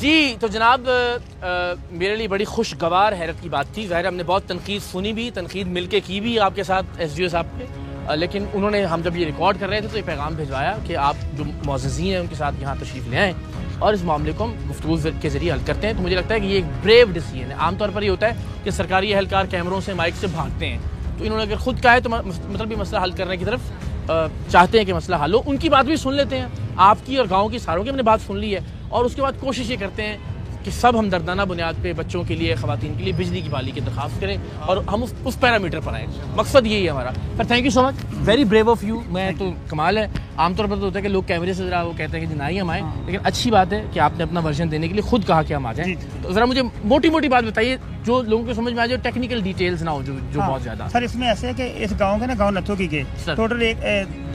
जी तो जनाब मेरे लिए बड़ी खुशगवार हैरत की बात थी। ज़ाहिर हमने बहुत तनकीद सुनी भी, तनकीद मिलके की भी आपके साथ एसडीओ साहब पे, लेकिन उन्होंने हम जब ये रिकॉर्ड कर रहे थे तो ये पैगाम भिजवाया कि आप जो मुअज़्ज़िज़ीन हैं उनके साथ यहाँ तशरीफ़ ले आएँ और इस मामले को हम गुफ्तगू के ज़रिए हल करते हैं। तो मुझे लगता है कि ये एक ब्रेव डिसीजन है। आमतौर पर ये होता है कि सरकारी एहलकार कैमरों से माइक से भागते हैं, तो इन्होंने अगर खुद कहा है तो मतलब ये मसला हल करने की तरफ चाहते हैं कि मसला हल हो। उनकी बात भी सुन लेते हैं, आपकी और गाँव की सारों की हमने बात सुन ली है, और उसके बाद कोशिश ये करते हैं कि सब हम दर्दाना बुनियाद पे बच्चों के लिए, ख़वातीन के लिए बिजली की बहाली की दरख्वास्त करें और हम उस पैरामीटर पर आएँ। मकसद यही है हमारा। पर thank you so much, very brave of you. मैं तो कमाल है। आमतौर पर तो होता है कि लोग कैमरे से ज़रा वो कहते हैं कि ना ही हम आए, लेकिन अच्छी बात है कि आपने अपना वर्जन देने के लिए खुद कहा कि हम आ जाएँ। तो ज़रा मुझे मोटी मोटी बात बताइए जो लोगों को समझ में आ जाए, टेक्निकल डिटेल्स ना हो जो बहुत ज़्यादा। सर इसमें ऐसे है कि इस गाँव के ना गाँव नथोकी के टोटल एक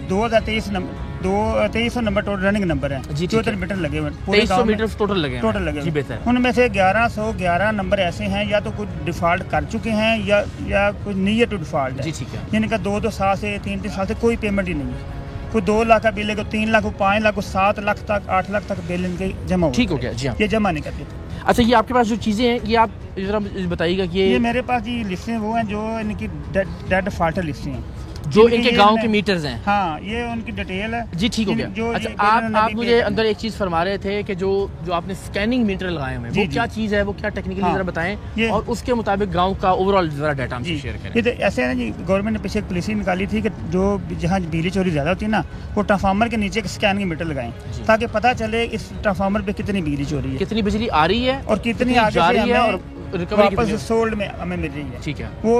2023 नंबर टोटल रनिंग नंबर है। 74 मीटर लगे हुए, 2300 मीटर टोटल लगे जी बेहतर। उनमें से 1111 नंबर ऐसे हैं या तो कुछ डिफॉल्ट कर चुके हैं या कुछ नियर टू डिफॉल्ट है। जी ठीक है। जिनका 2 साल से 3 साल से कोई पेमेंट ही नहीं है। कोई 2 लाख का बिल है, कोई 3 लाख, कोई 5 लाख, कोई 7 लाख तक, 8 लाख तक बिल इनके जमा हो। ठीक हो गया जी हाँ। ये जमा नहीं करते। अच्छा ये आपके पास जो चीज़ें हैं ये आप जरा बताइएगा कि ये मेरे पास ये लिस्टें वो हैं जो इनकी डेड फॉल्टर लिस्टें हैं, जो इनके गांव के मीटर्स हैं। हाँ ये उनकी डिटेल है। जी ठीक हो गया। अच्छा आप मुझे अंदर एक चीज़ फरमा रहे थे कि जो आपने स्कैनिंग मीटर लगाए हुए हैं वो क्या चीज़ है, वो क्या टेक्निकली जरा बताएं, और उसके मुताबिक गांव का ओवरऑल जरा डाटा हमसे शेयर करें। ये तो ऐसे है ना जी, गवर्नमेंट ने पीछे एक पॉलिसी निकाली थी कि जो जहाँ बिजली चोरी ज़्यादा होती है ना, वो ट्रांसफार्मर के नीचे एक स्कैनिंग मीटर लगाएं ताकि पता चले इस ट्रांसफार्मर पे कितनी बिजली चोरी है, कितनी बिजली आ रही है और कितनी आगे जा रही है और वापस सोल्ड में हमें मिल रही है। ठीक है। वो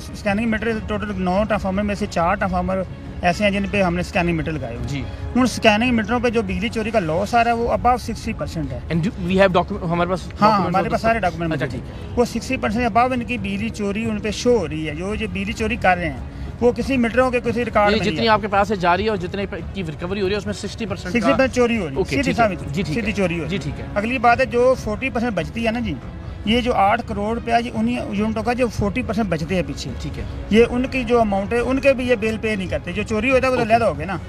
स्कैनिंग मीटर टोटल 9 ट्रांसफार्मर में से 4 ट्रांसफार्मर ऐसे हैं जिन पे हमने स्कैनिंग मीटर लगाए हुए। उन स्कैनिंग मीटरों पे जो बिजली चोरी का लॉस आ रहा है वो अबाव 60% है। एंड वी हैव डॉक्यूमेंट हमारे पास? हाँ हमारे पास सारे डॉक्यूमेंट। अच्छा ठीक है। वो 60% अबाव इनकी बिजली चोरी उन पे शो हो रही है। जो बिजली चोरी कर रहे हैं वो किसी मीटरों के किसी रिकॉर्ड में जितनी आपके पास से जा रही है और जितने की रिकवरी हो रही है उसमें 60% चोरी हो रही है, सीधी चोरी हो रही है। ठीक है। अगली बात है जो 40% बचती है ना जी, ये जो 8 करोड़ रुपया जी उन्हीं यूनिटों का जो 40% बचते हैं पीछे, ठीक है, ये उनकी जो अमाउंट है उनके भी ये बिल पे नहीं करते। जो चोरी होता है वो तो लहदा हो गया ना।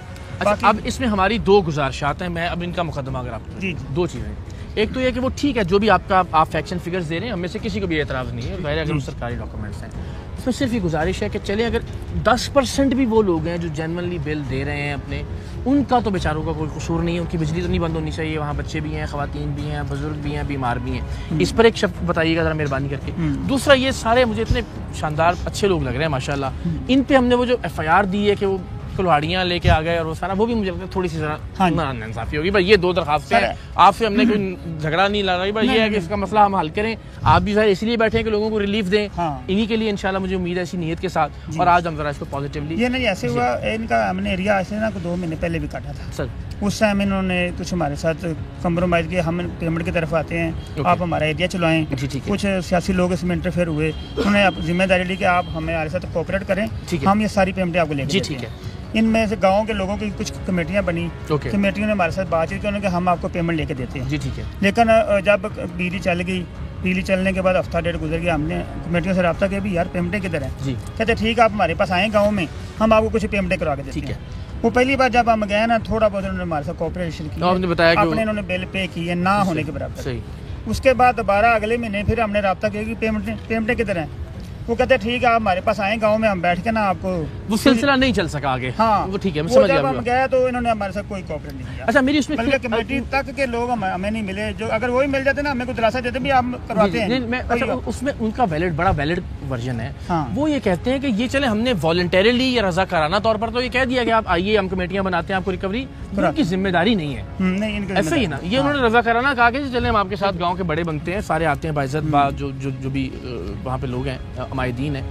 अच्छा अब इसमें हमारी 2 गुजारिशात हैं। मैं अब इनका मुकदमा अगर आप जी 2 चीज़ें, एक तो ये कि वो ठीक है जो भी आप फैक्शन फिगर्स दे रहे हैं, हमें से किसी को भी एतराज़ नहीं है, अगर वो सरकारी डॉक्यूमेंट्स हैं। उसमें सिर्फ ये गुजारिश है कि चले अगर 10% भी वो लोग हैं जो जेन्युइनली बिल दे रहे हैं अपने, उनका तो बेचारों का कोई कसूर नहीं है, उनकी बिजली तो नहीं बंद होनी चाहिए। वहाँ बच्चे भी हैं, ख़वातीन भी हैं, बुजुर्ग भी हैं, बीमार भी हैं। इस पर एक शब्द बताइएगा ज़रा मेहरबानी करके। दूसरा ये सारे मुझे इतने शानदार अच्छे लोग लग रहे हैं माशाल्लाह, इन पे हमने वो जो FIR दी है कि वो कुल्हाड़ियाँ लेके आ गए और वो सारा, वो भी मुझे लगता है थोड़ी सी जरा नाइंसाफी होगी। भाई ये 2 दरखास्तें हैं, आपसे हमने कोई झगड़ा नहीं लगा रही, भाई ये है कि इसका मसला हम हल करें। आप भी शायद इसलिए बैठे हैं कि लोगों को रिलीफ दें, इन्हीं के लिए इंशाल्लाह मुझे उम्मीद है इसी नीयत के साथ। और आज हम जरा इसको पॉजिटिवली, ये नहीं ऐसे हुआ, इनका हमने एरिया ऐसे ना 2 महीने पहले भी काटा था सर। उस टाइम इन्होंने कुछ हमारे साथ कम्प्रोमाइज़ किया, हम पेमेंट की तरफ आते हैं, आप हमारा एरिया चलाएं। कुछ सियासी लोग इसमें इंटरफेयर हुए, उन्होंने जिम्मेदारी ली कि आप हमारे साथ कोऑपरेट करें, हम ये सारी पेमेंटें आपको लेके देते हैं। इनमें से गांव के लोगों की कुछ कमेटियां बनी, कमेटियों ने हमारे साथ बातचीत की, उन्होंने हम आपको पेमेंट लेके देते हैं। जी ठीक है। लेकिन जब बिजली चल गई, बिजली चलने के बाद हफ्ता 1.5 गुजर गया, हमने कमेटियों से रब्ता किया भी यार पेमेंटें किधर हैं। कहते ठीक है आप हमारे पास आएँ गाँव में, हम आपको कुछ पेमेंटें करवा के देते हैं। वो पहली बार जब हम गए ना, थोड़ा बहुत उन्होंने हमारे साथ कोऑपरेशन किया, अपने इन्होंने बिल पे किए ना होने के बराबर। उसके बाद दोबारा अगले महीने फिर हमने रब्ता किया कि पेमेंटें किधर हैं। वो कहते हैं ठीक है आप हमारे पास आए गांव में, हम बैठ के ना आपको, वो सिलसिला नहीं चल सका आगे। हाँ वो ठीक है, मैं समझ गया। जब हम गए तो इन्होंने हमारे साथ कोई कोऑपरेट नहीं किया। अच्छा मेरी उसमें कमेटी तक के लोग हमें नहीं मिले, जो अगर वही मिल जाते ना हमें को दिलासा देते भी हम करवाते हैं। अच्छा उसमें उनका बड़ा वैलिड वर्जन है। वो ये कहते हैं कि ये चले हमने वॉलंटरीली या रज़ाकाराना तौर पर तो ये कह दिया कि आप आइए, हम कमेटियां बनाते हैं, आपको रिकवरी, उनकी जिम्मेदारी नहीं है। नहीं ऐसा ही ना, ये उन्होंने रज़ाकाराना कहा कि चले हम आपके साथ गाँव के बड़े बनते हैं, सारे आते हैं बाइज्जत, जो भी वहाँ पे लोग हैं, अमायदीन है।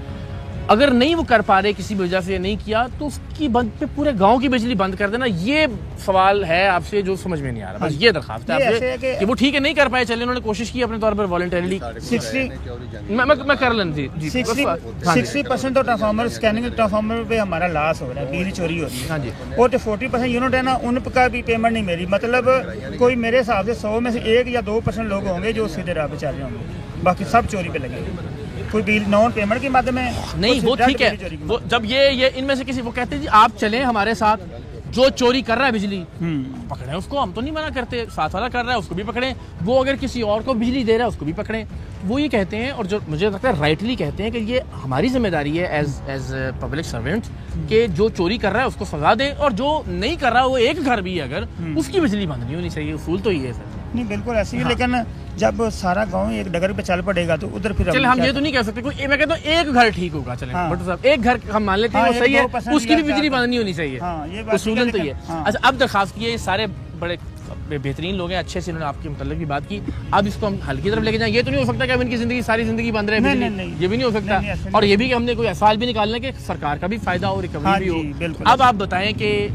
अगर नहीं वो कर पा रहे किसी वजह से नहीं किया तो उसकी बंद पे पूरे गांव की बिजली बंद कर देना। ये सवाल है आपसे जो समझ में नहीं आ रहा, बस ये दरखास्त है आपसे कि वो ठीक है नहीं कर पाए, चले उन्होंने कोशिश की अपने तौर पर वॉलंटरीली। मैं कर लें जी 60% तो ट्रांसफार्मर स्कैनिंग ट्रांसफार्मर पे हमारा लॉस हो रहा है, बिजली चोरी हो रही है। हाँ जी। और जो 40% यूनिट है ना, उनका भी पेमेंट नहीं मेरी, मतलब कोई मेरे हिसाब से 100 में से 1 या 2% लोग होंगे जो सीधे राह पे चल रहे होंगे, बाकी सब चोरी पे लगे। कोई बिल नॉन पेमेंट के माध्यम में नहीं, वो ठीक है। वो जब ये इनमें से किसी वो कहते हैं जी आप चलें हमारे साथ, जो चोरी कर रहा है बिजली पकड़े उसको, हम तो नहीं मना करते, साथ वाला कर रहा है उसको भी पकड़े, वो अगर किसी और को बिजली दे रहा है उसको भी पकड़े। वो ये कहते हैं, और जो मुझे लगता है राइटली कहते हैं, कि ये हमारी जिम्मेदारी है एज पब्लिक सर्वेंट कि जो चोरी कर रहा है उसको सजा दे, और जो नहीं कर रहा वो एक घर भी है अगर, उसकी बिजली बंद नहीं होनी चाहिए। उसूल तो ये है सर। नहीं बिल्कुल ऐसे ही, लेकिन जब सारा गांव एक डगर पे चल पड़ेगा तो उधर फिर चले हम ये तो नहीं कह सकते कोई, मैं कहता हूँ एक घर ठीक होगा, चले भट्टो साहब एक घर हम मान लेते हैं वो सही है, उसकी भी बिजली बंद नहीं होनी चाहिए, उसूलन तो ये। अच्छा अब दरखास्त की है, ये सारे बड़े बेहतरीन लोग हैं, अच्छे से इन्होंने आपके मतलब की बात की, अब इसको हम हल की तरफ लेके जाएं। ये तो नहीं हो सकता कि अब इनकी जिंदगी सारी जिंदगी बंद रहे बिजली, ये भी नहीं हो सकता, और ये भी कि हमने कोई अहसास भी निकालना कि सरकार का भी फायदा हो, रिकवरी भी हो। अब आप बताएं कि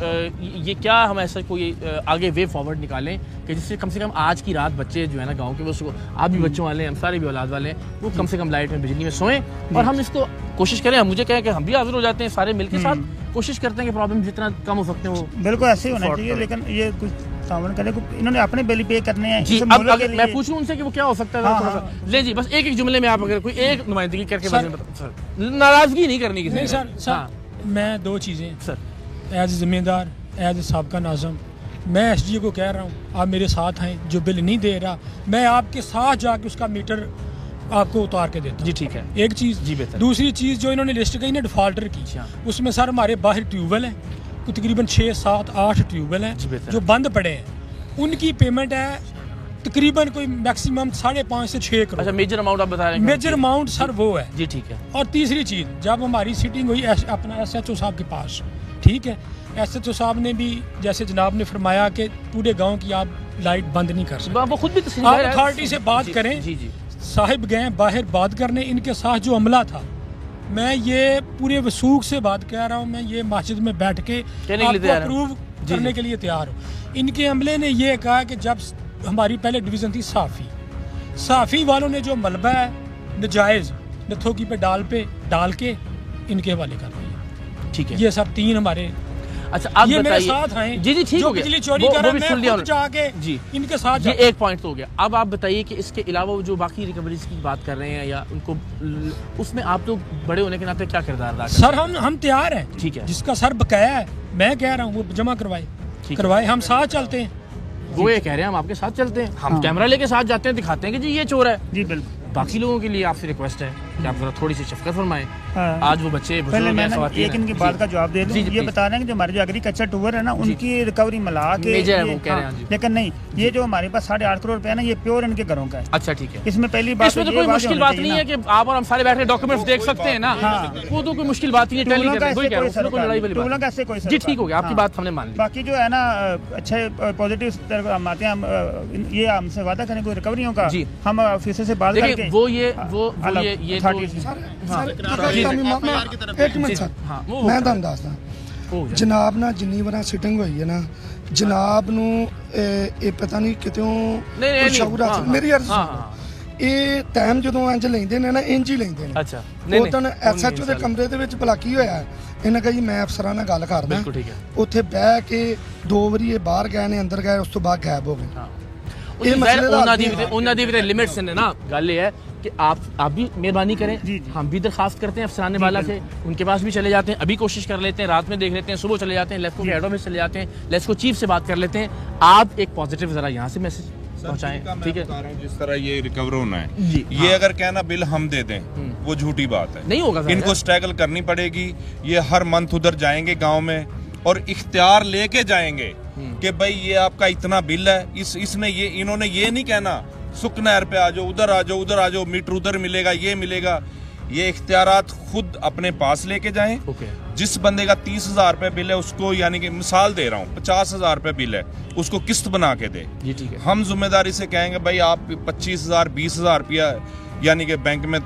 ये क्या हम ऐसा कोई आगे वे फॉरवर्ड निकालें कि जिससे कम से कम आज की रात बच्चे जो है ना गांव के, वो उसको आप भी बच्चों वाले हैं, हम सारे भी औलाद वाले हैं, वो कम से कम लाइट में बिजली में सोएं, और हम इसको कोशिश करें। मुझे क्या है कि हम भी हाजिर हो जाते हैं सारे मिलकर, साथ कोशिश करते हैं कि प्रॉब्लम जितना कम हो सकते हैं वो बिल्कुल ऐसे ही होना चाहिए। लेकिन ये कुछ सामान करे, इन्होंने अपने बिल पे करने हैं जी। अब अगर मैं पूछूं उनसे कि वो क्या हो सकता है, ले जी बस एक जुमले में आप अगर कोई एक नुमाइंदगी करके सर, नाराजगी नहीं करनी किसी सर। मैं दो चीज़ें सर, एज जिम्मेदार, एज साबका नाज़िम, मैं एसडीओ को कह रहा हूँ आप मेरे साथ हैं, जो बिल नहीं दे रहा मैं आपके साथ जाके उसका मीटर आपको उतार के देता। जी ठीक है, एक चीज़ जी। दूसरी चीज़ जो इन्होंने लिस्ट कही ना डिफॉल्टर की, उसमें सर हमारे बाहर ट्यूबवेल हैं, तकरीबन 6, 7, 8 ट्यूबवेल हैं जो बंद पड़े हैं, उनकी पेमेंट है तकरीबन कोई मैक्सिमम 5.5 से 6 करोड़। अच्छा मेजर अमाउंट आप बता रहे हैं? मेजर अमाउंट सर वो है जी ठीक है। और तीसरी चीज़, जब हमारी सीटिंग हुई अपना SHO साहब के पास, ठीक है, SHO साहब ने भी जैसे जनाब ने फरमाया कि पूरे गांव की आप लाइट बंद नहीं कर सकते, वो खुद भी आप अथॉरिटी से बात करें। जी जी साहिब गए बाहर बात करने, इनके साथ जो अमला था, मैं ये पूरे वसूख से बात कह रहा हूँ, मैं ये मस्जिद में बैठ के आपको अप्रूव करने के लिए तैयार हूँ। इनके अमले ने ये कहा कि जब हमारी पहले डिवीज़न थी साफ़ी वालों ने जो मलबा है नजायज़ नथोकी पे डाल के इनके हवाले कर दिया, ठीक है। ये सब 3 हमारे अच्छा आप ये मेरे साथ हैं जी जी ठीक हो गया, बिजली चोरी कर रहे हैं, मैं खुद जाके जी इनके साथ ये एक पॉइंट तो हो गया। अब आप बताइए कि इसके अलावा जो बाकी रिकवरीज की बात कर रहे हैं या उनको, उसमें आप तो बड़े होने के नाते क्या किरदार अदा सर? हम तैयार हैं, ठीक है, जिसका सर बकाया है मैं कह रहा हूँ वो जमा करवाए, हम साथ चलते हैं। वो ये कह रहे हैं हम आपके साथ चलते हैं, हम कैमरा लेके साथ जाते हैं, दिखाते हैं कि जी ये चोर है। जी बिल्कुल। बाकी लोगों के लिए आपसे रिक्वेस्ट है कि आप जरा थोड़ी सी शफकत फरमाएं। आज वो बच्चे पहले मैं एक इनकी बात का जवाब दे दूं, ये बता रहे हैं कि जो हमारे जो एग्रीकल्चर टूर है ना, उनकी रिकवरी मिला के, लेकिन नहीं, ये जो हमारे पास 8.5 करोड़ रुपया है ना, ये प्योर इनके घरों का है। अच्छा ठीक है, इसमें पहली बात इसमें तो कोई मुश्किल बात नहीं है कि आप और हम सारे बैठे डॉक्यूमेंट्स देख सकते हैं ना, वो तो कोई मुश्किल बात नहीं है। टूलों का ऐसे कोई जी ठीक हो गया, आपकी बात हमने मान ली। बाकी जो है ना अच्छे पॉजिटिव हम आते हैं, ये हमसे वादा करें कोई रिकवरियों का, हम ऑफिसर से बात करके मैं तुहानू दसदा जनाब ना जिन्नी बार सिटिंग हुई है ना, जनाब नू ये पता नहीं कितों शौरा मेरी अर्ज ये टाइम जो इंज लेंदे ने ना इंज ही लेंदे ने। अच्छा उदन SHO दे कमरे दे विच भलाकी होया, इन्हें कहा जी मैं अफसरां नाल गल करदा, उत्थे बह के 2 वारी ये बाहर गए ने अंदर गए, उस तो बाद गायब हो गए। उन्हां दी भी लिमिट्स ने ना, गल ये है कि आप भी मेहरबानी करें, हम भी दरखास्त करते हैं अफसराने वाला से, उनके पास भी चले जाते हैं, अभी कोशिश कर लेते हैं, रात में देख लेते हैं, सुबह चले जाते हैं, लेस्को के हेड ऑफिस चले जाते हैं, लेस्को चीफ से बात कर लेते हैं। आप एक पॉजिटिव जरा यहाँ से मैसेज पहुंचाएं, ठीक है। जिस तरह ये रिकवर होना है, ये अगर कहना बिल हम दे दें वो झूठी बात है, नहीं होगा, इनको स्ट्रगल करनी पड़ेगी। ये हर मंथ उधर जाएंगे गाँव में और इख्तियार लेके जाएंगे कि भाई ये आपका इतना बिल है, इसने ये इन्होंने ये नहीं कहना सुकनहर पे आ जाओ, उधर आ जाओ, उधर आ जाओ, मीटर उधर मिलेगा, ये मिलेगा। ये इख्तियारात खुद अपने पास लेके जाएं। जिस बंदे का 30,000 रुपये बिल है उसको, यानी कि मिसाल दे रहा हूँ, 50,000 रुपये बिल है, उसको किस्त बना के दे। जी ठीक है, हम जिम्मेदारी से कहेंगे भाई आप 25,000 20,000 रुपया यानी कि बैंक में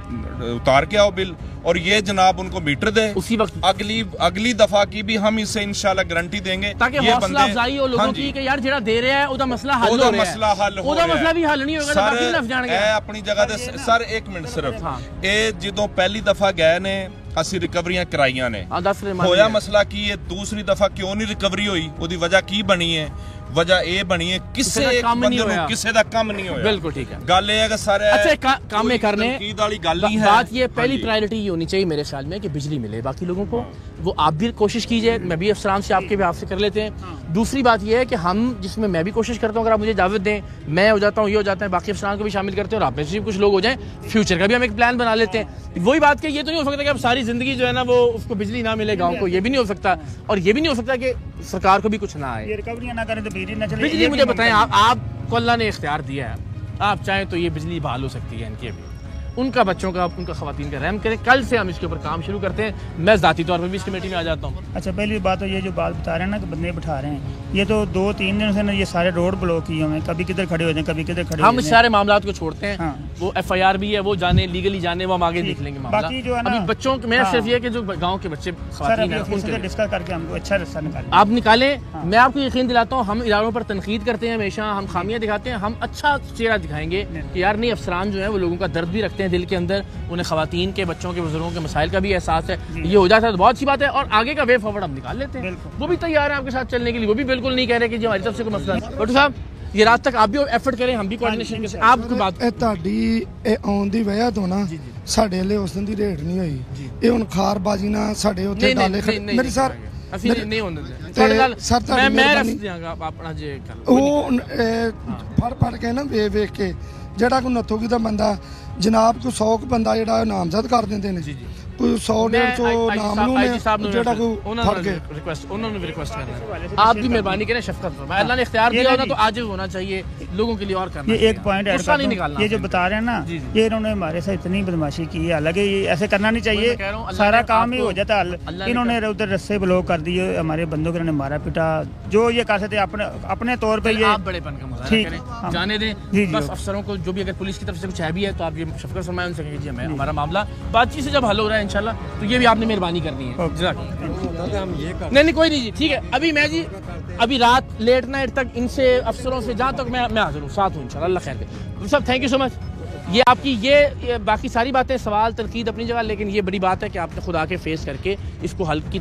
उतार के आओ बिल, और ये जनाब उनको मीटर दे उसी वक्त। अगली दफा की भी हम इससे इंशाल्लाह गारंटी देंगे ताकि हौसला अफजाई हो लोगों की कि यार जेड़ा दे रहा है ओदा मसला हल हो रहा है, ओदा मसला भी हल नहीं होगा तो बाकी लफ जाणगे। अपनी जगह ते सर 1 मिनट सिर्फ ये जदों पहली दफा गए ने ਅਸੀਂ ਰਿਕਵਰੀਆਂ ਕਰਾਈਆਂ ਨੇ, ਹੋਇਆ ਮਸਲਾ ਕੀ ਹੈ, ਦੂਸਰੀ ਦਫਾ ਕਿਉਂ ਨਹੀਂ ਰਿਕਵਰੀ ਹੋਈ, ਉਹਦੀ ਵਜ੍ਹਾ ਕੀ ਬਣੀ ਹੈ, वजह ਇਹ ਬਣੀ ਹੈ ਕਿਸੇ ਇੱਕ ਬੰਦੇ ਨੂੰ ਕਿਸੇ ਦਾ ਕੰਮ ਨਹੀਂ ਹੋਇਆ। बिल्कुल ठीक है, ਗੱਲ ਇਹ ਹੈ कि सारे अच्छा काम करने वाली गल नहीं है। बात ये पहली प्रायोरिटी ये होनी चाहिए मेरे ख्याल में कि बिजली मिले बाकी लोगों को, वो आप भी कोशिश कीजिए, मैं भी अफसरान से आपके भी आपसे कर लेते हैं। दूसरी बात ये है कि हम, जिसमें मैं भी कोशिश करता हूँ, अगर आप मुझे इजाज़त दें, मैं हो जाता हूँ, ये हो जाता है, बाकी अफसरान को भी शामिल करते हैं और आप में से भी कुछ लोग हो जाएं, फ्यूचर का भी हम एक प्लान बना लेते हैं। वही बात कि ये तो नहीं हो सकता कि अब सारी ज़िंदगी जो है ना वो उसको बिजली ना मिले गाँव को, ये भी नहीं हो सकता, और ये भी नहीं हो सकता कि सरकार को भी कुछ ना आए, रिकवरी ना करें तो बिजली ना चले। बिजली मुझे बताएं, आपको अल्लाह ने इख्तियार दिया है, आप चाहें तो ये बिजली बहाल हो सकती है इनकी, अभी उनका बच्चों का, उनका ख़वातीन का रहम करें। कल से हम इसके ऊपर काम शुरू करते हैं, मैं ज़ाती तौर पर भी इस कमेटी में आ जाता हूँ। अच्छा, पहली बात तो ये जो बात बता रहे हैं ना कि बंदे बिठा रहे हैं, ये तो 2-3 दिन से ना ये सारे रोड ब्लॉक किए हुए हैं, कभी किधर खड़े हो जाए, कभी किधर खड़े। हम इस सारे मामला को छोड़ते हैं, वो FIR भी है, वो जाने लीगली जाने, वो हम आगे देख लेंगे मामला। बाकी जो है अभी बच्चों के मेरा सिर्फ ये कि जो गाँव के बच्चे उनसे डिस्कस करके हमको अच्छा रास्ता निकालें, आप निकालें। मैं आपको यकीन दिलाता हूँ, हम इदारों पर तनकीद करते हैं हमेशा, हम खामियां दिखाते हैं, हम अच्छा चेहरा दिखाएंगे कि यार नहीं, अफसरान जो है वो लोगों का दर्द भी रखते हैं दिल के अंदर, उन्हें ख़वातीन के, बच्चों के, बुजुर्गों के मसाइल का भी एहसास है। ये हो जाता है तो बहुत सी बात है, और आगे का वे फॉरवर्ड हम निकाल लेते हैं, वो भी तैयार है आपके साथ चलने के लिए, वो भी बिल्कुल नहीं कह रहे कि जी हमारी तरफ से कोई मसला नहीं। डॉक्टर साहब, ये रात तक आप भी एफर्ट करें, हम भी कोऑर्डिनेशन करें। आपकी बात ਆਉਣ ਦੀ ਵਜ੍ਹਾ ਤੋਂ ਨਾ ਸਾਡੇ ਲਈ ਉਸ ਦਿਨ ਦੀ ਰੇਟ ਨਹੀਂ ਹੋਈ, ਇਹ ਹੁਣ ਖਾਰਬਾਜੀ ਨਾਲ ਸਾਡੇ ਉੱਤੇ ਡਾਲੇ ਮੇਰੀ ਸਰ ਅਸੀਂ ਨਹੀਂ ਹੁੰਦੇ ਸਾਡੇ ਨਾਲ, ਮੈਂ ਰਸ ਦਿਆਂਗਾ ਆਪਣਾ ਜੇ ਕਰ ਉਹ ਫੜ ਕੇ ਨਾ ਵੇਖ ਕੇ ਜਿਹੜਾ ਕੋਈ ਨੱਥੋਗੀ ਦਾ ਬੰਦਾ ਜਨਾਬ ਕੋਈ 100 ਬੰਦਾ ਜਿਹੜਾ ਨਾਮਜ਼ਦ ਕਰ ਦਿੰਦੇ ਨੇ, कोई 100-150 नाम ਜਿਹੜਾ ਕੋਈ ਫੜ ਕੇ रिक्वेस्ट, उन्होंने भी रिक्वेस्ट करना, आप भी मेहरबानी करें, शफकत फरमाएं, अल्लाह ने इख्तियार दिया होगा तो आज होना चाहिए, लोगों के लिए और करना। ये एक पॉइंट ऐड कर दूं, ये जो बता रहे हैं ना, ये इन्होंने हमारे साथ इतनी बदमाशी की है, हालांकि ये ऐसे करना नहीं चाहिए, सारा काम ही हो जाता हल। इन्होंने उधर रस्से ब्लॉक कर दिए, हमारे बंदों को मारा पीटा, जो ये कर सकते अपने तौर पर, ये आप बड़ेपन का मुजाहरा करें, जाने दें बस। अफसरों को जो भी अगर पुलिस की तरफ से कुछ है भी है तो आप ये शफकत फरमाएं उनसे, कहिए जी हमारा मामला बातचीत से जब हल हो रहा है इंशाल्लाह, तो ये भी आपने मेहरबानी करनी है। नहीं कोई नहीं जी, ठीक है। अभी मैं जी अभी रात लेट नाइट तक इनसे, अफसरों से, जहाँ तक मैं हाजिर हूँ, साथ हूँ इंशाल्लाह, अल्लाह खैर करे। सब थैंक यू सो मच। ये आपकी ये बाकी सारी बातें, सवाल तनकीद अपनी जगह, लेकिन ये बड़ी बात है कि आपने खुद आके फेस करके इसको हल की